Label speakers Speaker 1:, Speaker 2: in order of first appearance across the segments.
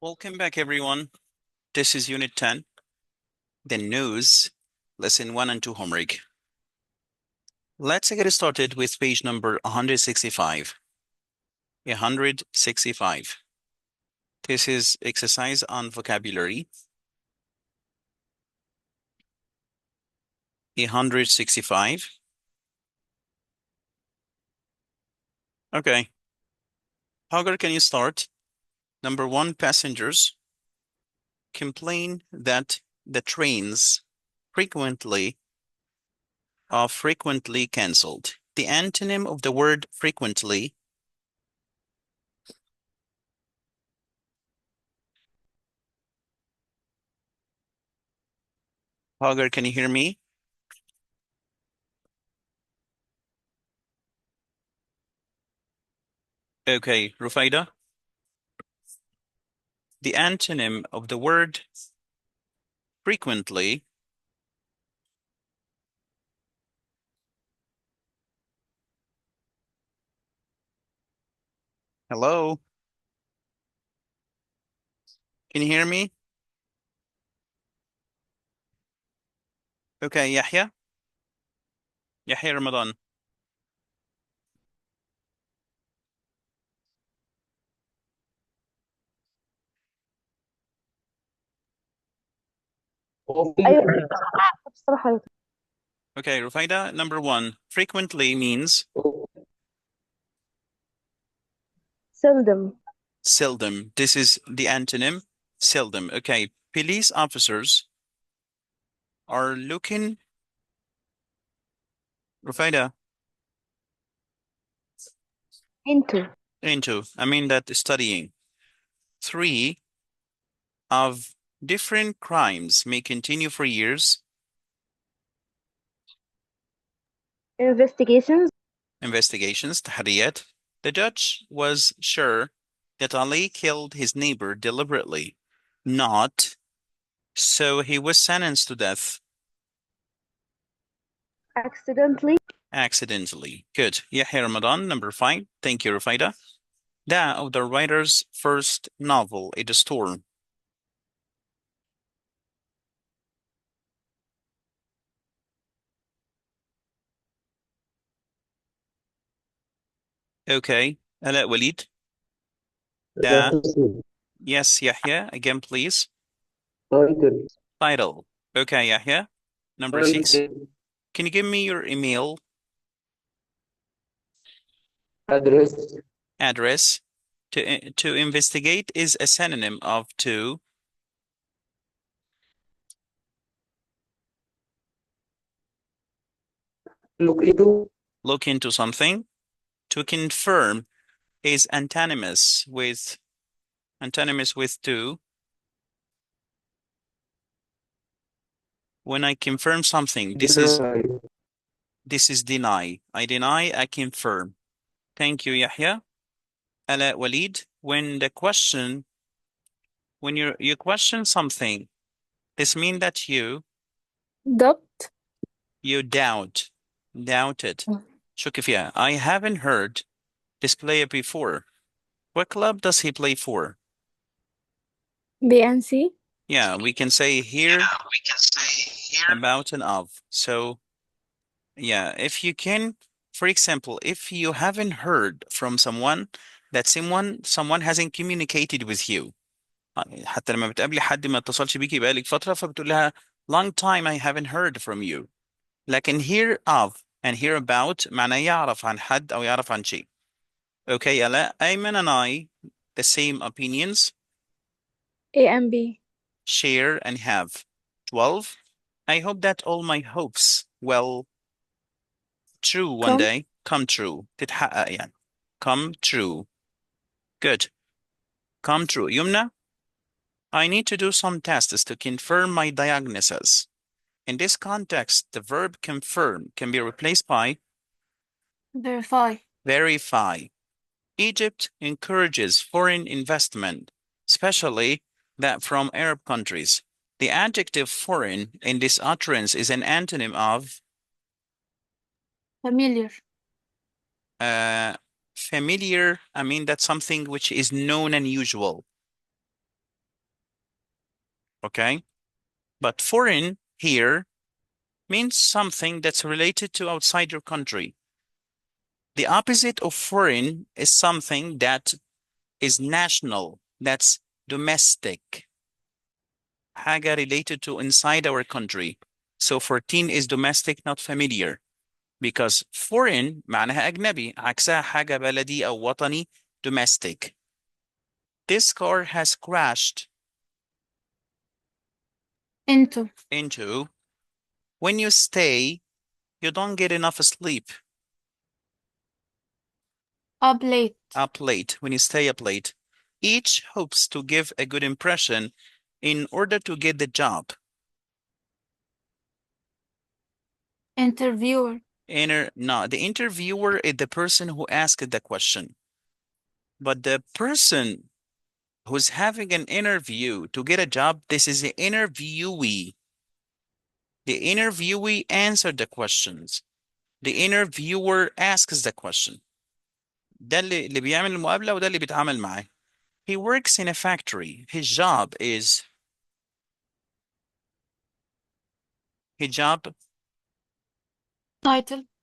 Speaker 1: Welcome back, everyone. This is Unit 10, the news, lesson 1 and 2 homework. Let's get started with page number 165. 165. This is exercise on vocabulary. 165. Okay. Hagar, can you start? Number 1, passengers complain that the trains are frequently canceled. The antonym of the word frequently. Hagar, can you hear me? Okay, Rufaida. The antonym of the word frequently. Hello? Can you hear me? Okay, Yahya? Yahya Ramadan.
Speaker 2: أيوة بصراحة.
Speaker 1: Okay, Rufaida, number 1. Frequently means
Speaker 2: seldom.
Speaker 1: seldom. This is the antonym, seldom. Okay, police officers are looking. Rufaida,
Speaker 2: into
Speaker 1: I mean that studying. 3 of different crimes may continue for years.
Speaker 2: investigations.
Speaker 1: Investigations, تحريات. The judge was sure that Ali killed his neighbor deliberately, not, so he was sentenced to death
Speaker 2: accidentally.
Speaker 1: Good. Yahya Ramadan, number 5. Thank you, Rufaida. That of the writer's first novel, A Storm. Okay. Ala Walid. Da. Yes, Yahya. Again, please. Title. Okay, Yahya. Number 6. Can you give me your email
Speaker 2: address.
Speaker 1: address? To investigate is a synonym of to.
Speaker 2: Look into
Speaker 1: something. To confirm is antonymous with to. When I confirm something, this is deny. I deny, I confirm. Thank you, Yahya. Ala Walid, when you question something, this means that you
Speaker 2: doubt.
Speaker 1: doubt it. شو كيف يعني? I haven't heard this player before. What club does he play for?
Speaker 2: BNC.
Speaker 1: Yeah, we can say here about and of. So, yeah, if you can, for example, if you haven't heard from someone that someone hasn't communicated with you. حتى لما بتقابلي حد ما اتصلش بيكي بقالك فترة فبتقول لها long time I haven't heard from you. لكن hear of and hear about معناه يعرف عن حد أو يعرف عن شيء. Okay, Ala, Ayman and I, the same opinions,
Speaker 2: A and B.
Speaker 1: share and have. 12. I hope that all my hopes will true one day come true. تتحقق يعني. Come true. Good. Come true. Yumna, I need to do some tests to confirm my diagnosis. In this context, the verb confirm can be replaced by verify. Egypt encourages foreign investment, especially that from Arab countries. The adjective foreign in this utterance is an antonym of
Speaker 2: familiar.
Speaker 1: familiar. I mean, that's something which is known and usual. Okay? But foreign here means something that's related to outside your country. The opposite of foreign is something that is national, that's domestic. حاجة related to inside our country. So 14 is domestic, not familiar. Because foreign معناها أجنبي، عكسها حاجة بلدي أو وطني domestic. This car has crashed into. When you stay, you don't get enough sleep.
Speaker 2: Up late.
Speaker 1: Up late, when you stay up late. Each hopes to give a good impression in order to get the job.
Speaker 2: Interviewer.
Speaker 1: No, the interviewer is the person who asked the question. But the person who's having an interview to get a job, this is the interviewee. The interviewee answered the questions. The interviewer asks the question. ده اللي بيعمل المقابلة وده اللي بيتعامل معاه. He works in a factory. His job.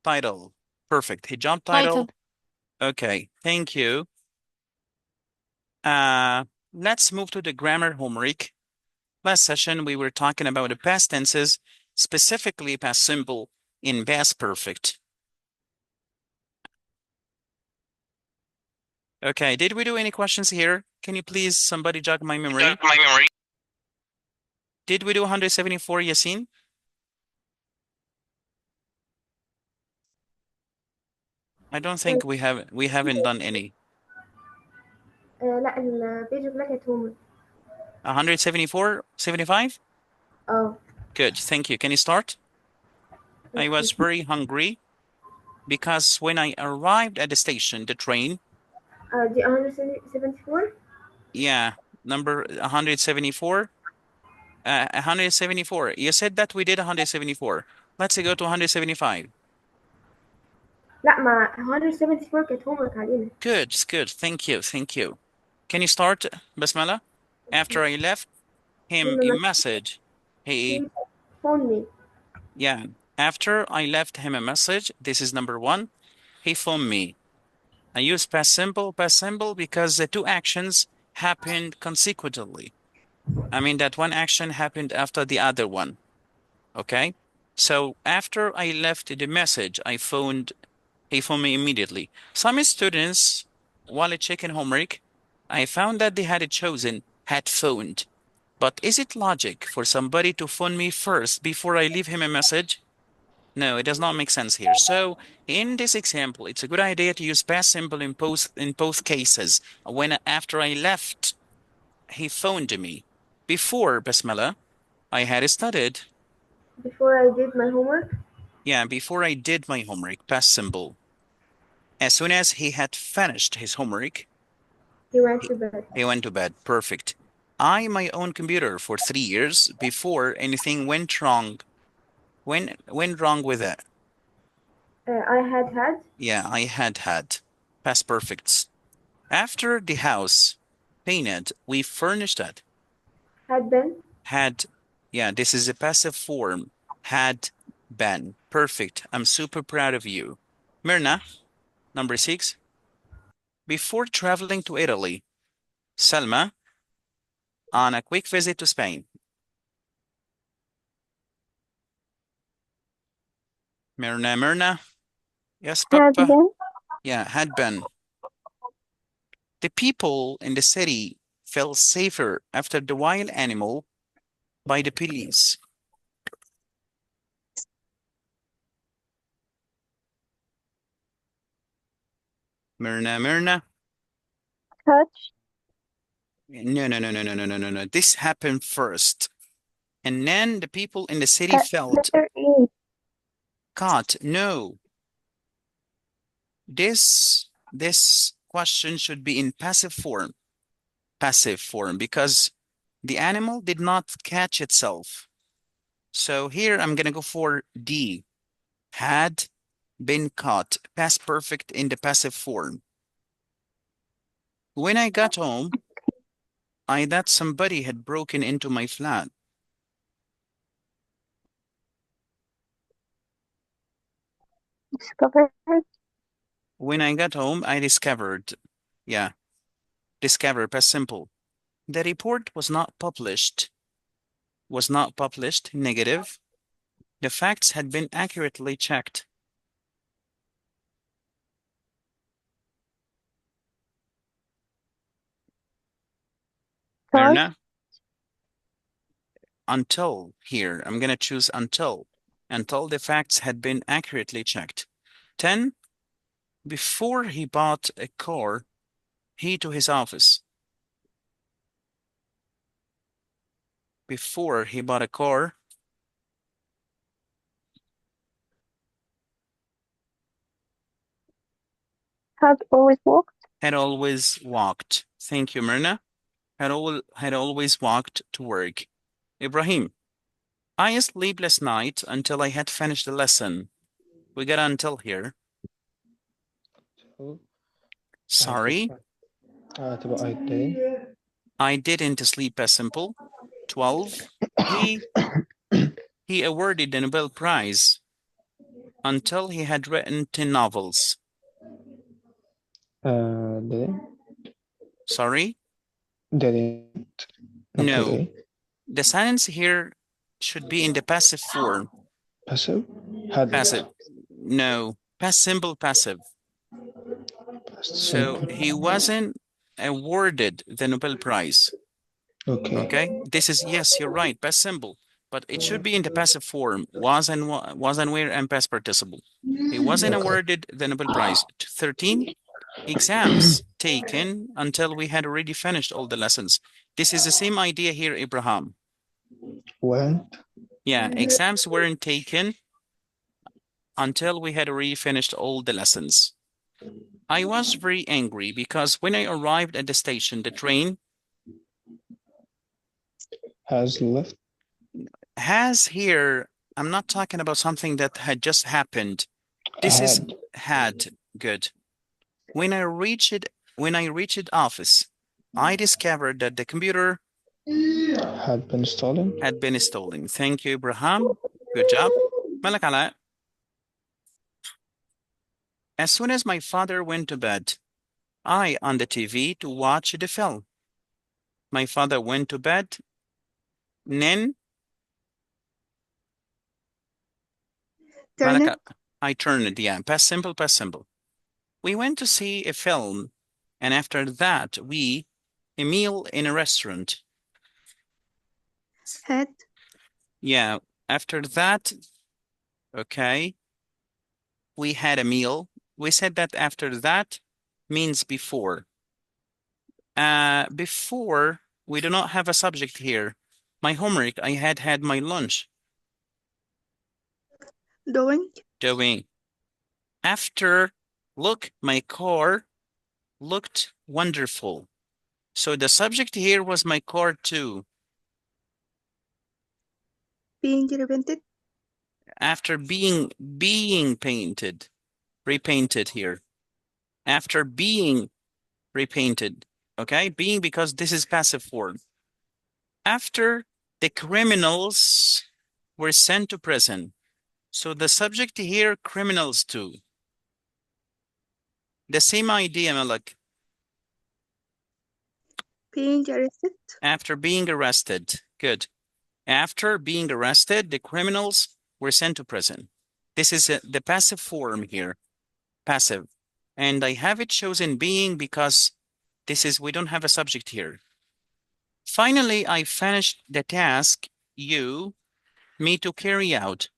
Speaker 1: Title. Perfect. His job title. Okay, thank you. Let's move to the grammar homework. Last session, we were talking about the past tenses, specifically past simple in past perfect. Okay, did we do any questions here? Can you please, somebody jog my memory? Did we do 174, Yasin? I don't think we haven't done any.
Speaker 3: لا البيج كلها كانت هومر.
Speaker 1: 174, 75?
Speaker 3: اه.
Speaker 1: Good, thank you. Can you start? I was very hungry because when I arrived at the station, the train.
Speaker 3: دي 174.
Speaker 1: Yeah, number 174. 174. You said that we did 174. Let's go to 175.
Speaker 3: لا ما 174 كانت هومر علينا.
Speaker 1: Good, good. Thank you, thank you. Can you start, Basmala? After I left him a message, he
Speaker 3: phoned me.
Speaker 1: Yeah, after I left him a message, this is number one, he phoned me. I use past simple because the two actions happened consecutively. I mean that one action happened after the other one. Okay? So after I left the message, he phoned me immediately. Some students, while checking homework, I found that they had phoned. But is it logic for somebody to phone me first before I leave him a message? No, it does not make sense here. So in this example, it's a good idea to use past simple in both cases. When after I left, he phoned me. Before, Basmala, I had studied.
Speaker 3: Before I did my homework?
Speaker 1: Yeah, before I did my homework, past simple. As soon as he had finished his homework,
Speaker 3: he went to bed.
Speaker 1: He went to bed. Perfect. I my own computer for 3 years before anything went wrong. When went wrong with it?
Speaker 3: I had.
Speaker 1: Yeah, I had. Past perfects. After the house painted, we furnished it.
Speaker 3: Had been.
Speaker 1: Had. Yeah, this is a passive form. Had been. Perfect. I'm super proud of you. Myrna, number 6. Before traveling to Italy, Selma, on a quick visit to Spain. Myrna. Yes,
Speaker 2: Had
Speaker 1: Papa.
Speaker 2: been.
Speaker 1: Yeah, had been. The people in the city felt safer after the wild animal by the police. Myrna.
Speaker 2: Touch.
Speaker 1: No. This happened first. And then the people in the city felt
Speaker 2: Letter E.
Speaker 1: caught. No. This question should be in passive form. Because the animal did not catch itself. So here I'm going to go for D. Had been caught. Past perfect in the passive form. When I got home, I thought somebody had broken into my flat.
Speaker 2: discovered,
Speaker 1: When I got home, I discovered. Yeah, discover, past simple. The report was not published. Was not published, negative. The facts had been accurately checked.
Speaker 2: thought,
Speaker 1: Myrna, until here, I'm gonna choose until the facts had been accurately checked. 10, before he bought a car, he to his office. Before he bought a car,
Speaker 2: had always walked,
Speaker 1: had always walked. Thank you, Myrna. Had always walked to work. Ibrahim, I sleep last night until I had finished the lesson. We got until here. Sorry,
Speaker 4: تبقى I didn't.
Speaker 1: I didn't sleep as simple. 12, he awarded the Nobel Prize until he had written 10 novels.
Speaker 4: Didn't.
Speaker 1: Sorry?
Speaker 4: Didn't.
Speaker 1: No.
Speaker 4: Okay.
Speaker 1: The sentence here should be in the passive form.
Speaker 4: Passive. Had.
Speaker 1: Passive. No. Past simple passive.
Speaker 4: Past
Speaker 1: So
Speaker 4: simple.
Speaker 1: he wasn't awarded the Nobel Prize.
Speaker 4: Okay.
Speaker 1: Okay? This is, yes, you're right, past simple. But it should be in the passive form. Was and were and past participle. He wasn't
Speaker 4: Okay.
Speaker 1: awarded the Nobel Prize. 13, exams taken until we had already finished all the lessons. This is the same idea here, Abraham.
Speaker 4: Went.
Speaker 1: Yeah, exams weren't taken until we had already finished all the lessons. I was very angry because when I arrived at the station, the train
Speaker 4: Has left.
Speaker 1: has here, I'm not talking about something that had just happened. This is had. Good. When I reached office, I discovered that the computer
Speaker 4: had been stolen.
Speaker 1: had been stolen. Thank you, Ibrahim. Good job. Malak Ala. As soon as my father went to bed, I on the TV to watch the film. My father went to bed. Then
Speaker 2: turn it,
Speaker 1: I turned it. Yeah, past simple, past simple. We went to see a film, and after that, a meal in a restaurant.
Speaker 2: had,
Speaker 1: Yeah, after that, okay, we had a meal. We said that after that means before. Before, we do not have a subject here. My homework, I had my lunch.
Speaker 2: doing,
Speaker 1: After, look, my car looked wonderful. So the subject here was my car too.
Speaker 2: being repented,
Speaker 1: After being painted, repainted here. After being repainted, okay? Being because this is passive form. After the criminals were sent to prison. So the subject here, criminals too. The same idea, Malak.
Speaker 2: being arrested,
Speaker 1: After being arrested. Good. After being arrested, the criminals were sent to prison. This is the passive form here. Passive. And I have it chosen being because we don't have a subject here. Finally, I finished the task me to carry out.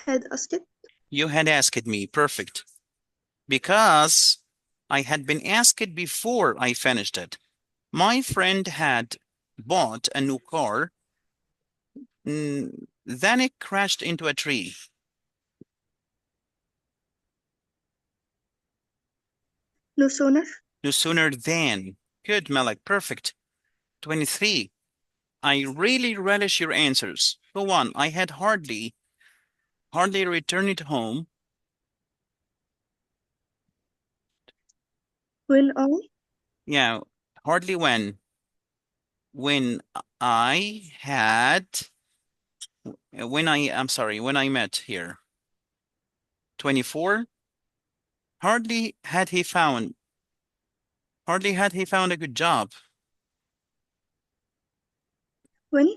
Speaker 2: had asked,
Speaker 1: You had asked me. Perfect. Because I had been asked before I finished it. My friend had bought a new car. Then it crashed into a tree.
Speaker 2: no sooner,
Speaker 1: No sooner than. Good, Malik. Perfect. 23. I really relish your answers. Go on. I had hardly returned home
Speaker 2: when I
Speaker 1: Yeah, hardly when. When I had, when I met here. 24. Hardly had he found a good job.
Speaker 2: When?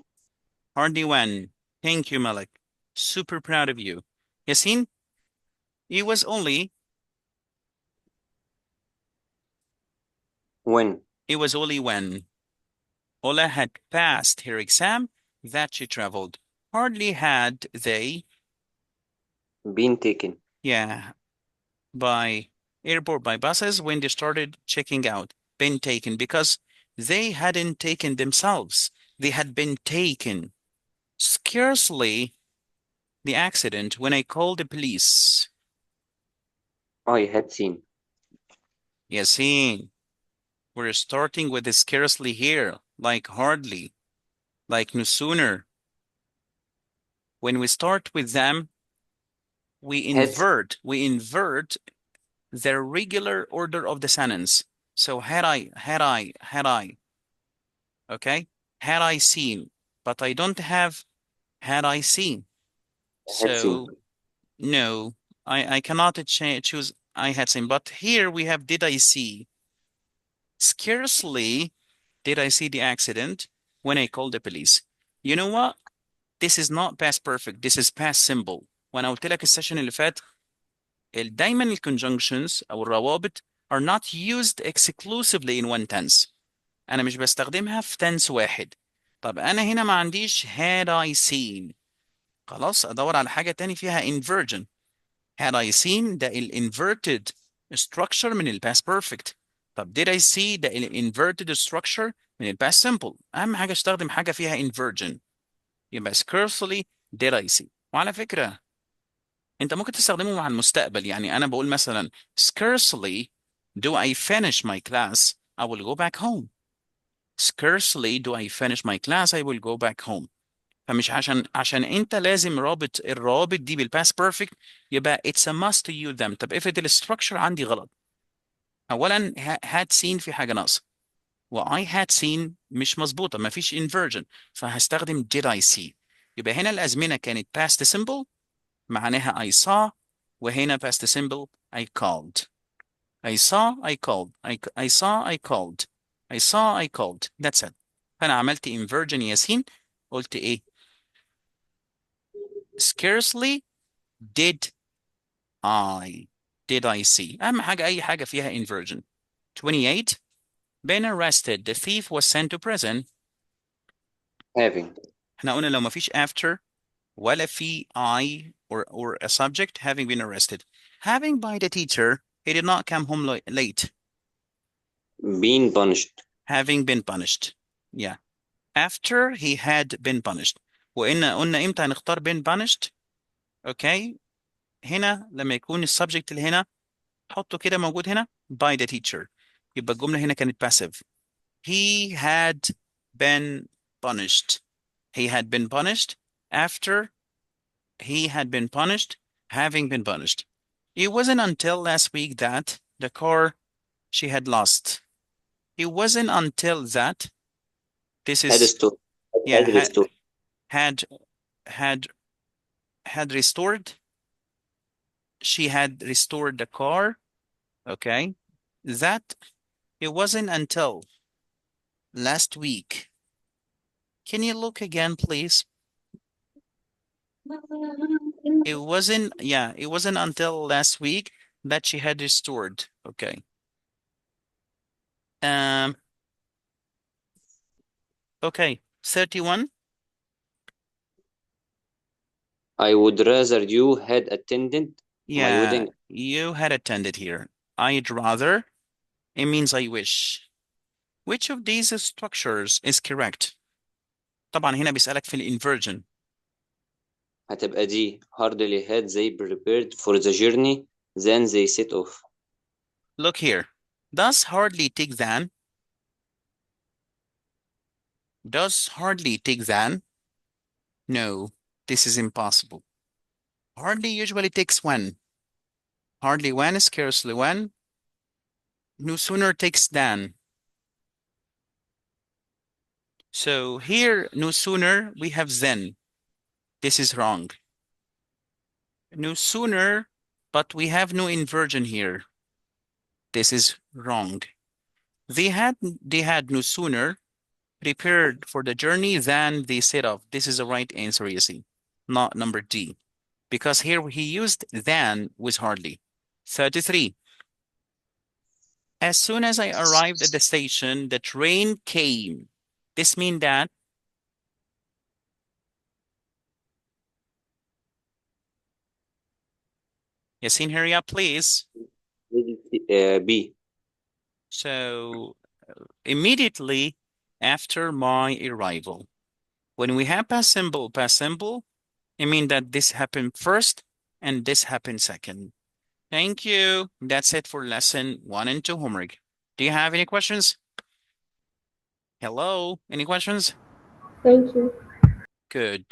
Speaker 1: Hardly when. Thank you, Malik. Super proud of you. Yasin, it was only
Speaker 5: when
Speaker 1: when Ola had passed her exam that she traveled. Hardly had they,
Speaker 5: been taken.
Speaker 1: yeah, by airport by buses when they started checking out, been taken, because they hadn't taken themselves. They had been taken. Scarcely the accident when I called the police.
Speaker 5: I had seen.
Speaker 1: Yasin, we're starting with the scarcely here, like hardly, like no sooner. When we start with them, we
Speaker 5: Had
Speaker 1: invert the regular order of the sentence. So had I, okay? Had I seen, but I don't have had I seen.
Speaker 5: had seen.
Speaker 1: So no, I cannot choose I had seen, but here we have did I see. Scarcely did I see the accident when I called the police. You know what? This is not past perfect. This is past simple. وانا قلت لك السيشن اللي فات دايما الكونجنكشنز او الروابط are not used exclusively in one tense. انا مش بستخدمها في tense واحد. طب انا هنا ما عنديش had I seen. خلاص ادور على حاجة تاني فيها inversion. Had I seen ده inverted structure من past perfect. طب did I see ده inverted structure من past simple. اهم حاجة استخدم حاجة فيها inversion. يبقى scarcely did I see. وعلى فكرة انت ممكن تستخدمه مع المستقبل. يعني انا بقول مثلا scarcely do I finish my class I will go back home. Scarcely do I finish my class I will go back home. فمش عشان انت لازم الروابط دي بالباست بيرفكت يبقى it's a must to use them. طب افرض الستراكشر عندي غلط. اولا had seen في حاجه ناقصه و I had seen مش مظبوطه ما فيش inversion فهستخدم did I see. يبقى هنا الازمنه كانت past simple معناها I saw وهنا past simple I called. I saw I called I saw I called I saw I called. That's it. فانا عملت inversion ياسين. قلت ايه؟ scarcely did I see. أهم حاجة أي حاجة فيها inversion. 28. Been arrested. The thief was sent to prison.
Speaker 5: having.
Speaker 1: احنا قلنا لو ما فيش after ولا في I or a subject having been arrested. Having by the teacher, he did not come home late.
Speaker 5: Been punished.
Speaker 1: Having been punished. Yeah. After he had been punished. قلنا إمتى هنختار been punished. Okay. هنا لما يكون السبجكت اللي هنا حطه كده موجود هنا by the teacher. يبقى الجملة هنا كانت passive. He had been punished. He had been punished after he had been punished, having been punished. It wasn't until last week that the car she had lost. It wasn't until that this
Speaker 5: Had
Speaker 1: is
Speaker 5: restored.
Speaker 1: yeah
Speaker 5: Had restored.
Speaker 1: had restored. She had restored the car. Okay. That it wasn't until last week. Can you look again, please? It wasn't until last week that she had restored. Okay. Okay, 31.
Speaker 5: I would rather you had attended my
Speaker 1: Yeah,
Speaker 5: wedding.
Speaker 1: you had attended here. I'd rather, it means I wish. Which of these structures is correct? طبعا هنا بيسألك في الانversion.
Speaker 5: هتبقى دي hardly had they prepared for the journey then they set off.
Speaker 1: Look here. Does hardly take than? Does hardly take than? No, this is impossible. Hardly usually takes when. Hardly when, scarcely when. No sooner takes than. So here, no sooner, we have then. This is wrong. No sooner, but we have no inversion here. This is wrong. They had no sooner prepared for the journey than they set off. This is the right answer, you see, not number D. Because here he used than with hardly. 33. As soon as I arrived at the station, the train came. This means that Yasin, hurry up, please.
Speaker 5: B.
Speaker 1: So immediately after my arrival. When we have past simple, it means that this happened first and this happened second. Thank you. That's it for lesson 1 and 2 homework. Do you have any questions? Hello, any questions?
Speaker 3: Thank you.
Speaker 1: Good.